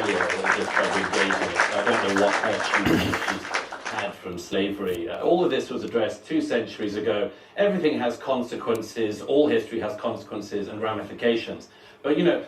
here that just tried to engage in it. I don't know what she's had from slavery. All of this was addressed 2 centuries ago. Everything has consequences. All history has consequences and ramifications. But, you know,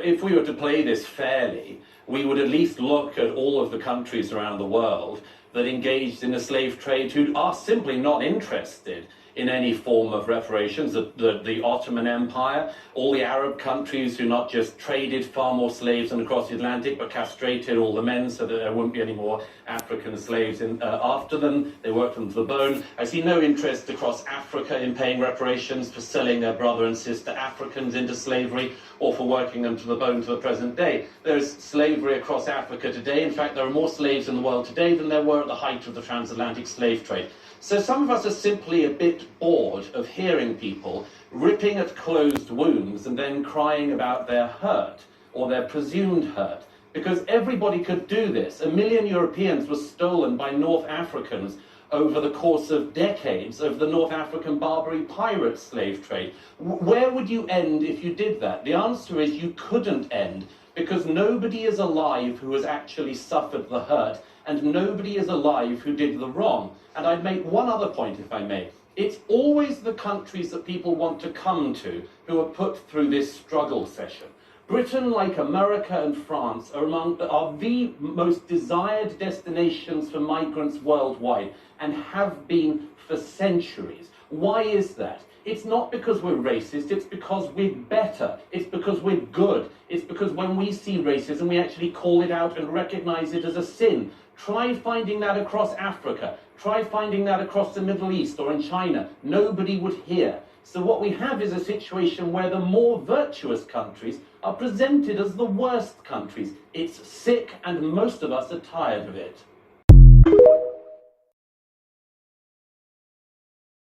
if we were to play this fairly, we would at least look at all of the countries around the world that engaged in the slave trade who are simply not interested in any form of reparations. The Ottoman Empire, all the Arab countries who not just traded far more slaves than across the Atlantic, but castrated all the men so that there wouldn't be any more African slaves after them. They worked them to the bone. I see no interest across Africa in paying reparations for selling their brother and sister Africans into slavery or for working them to the bone to the present day. There's slavery across Africa today. In fact, there are more slaves in the world today than there were at the height of the transatlantic slave trade. So some of us are simply a bit bored of hearing people ripping at closed wounds and then crying about their hurt or their presumed hurt. Because everybody could do this. 1 million Europeans were stolen by North Africans over the course of decades of the North African Barbary pirate slave trade. Where would you end if you did that? The answer is you couldn't end, because nobody is alive who has actually suffered the hurt, and nobody is alive who did the wrong. And I'd make one other point, if I may. It's always the countries that people want to come to who are put through this struggle session. Britain, like America and France, are the most desired destinations for migrants worldwide, and have been for centuries. Why is that? It's not because we're racist, it's because we're better, it's because we're good, it's because when we see racism, we actually call it out and recognize it as a sin. Try finding that across Africa, try finding that across the Middle East or in China. Nobody would hear. So what we have is a situation where the more virtuous countries are presented as the worst countries. It's sick, and most of us are tired of it.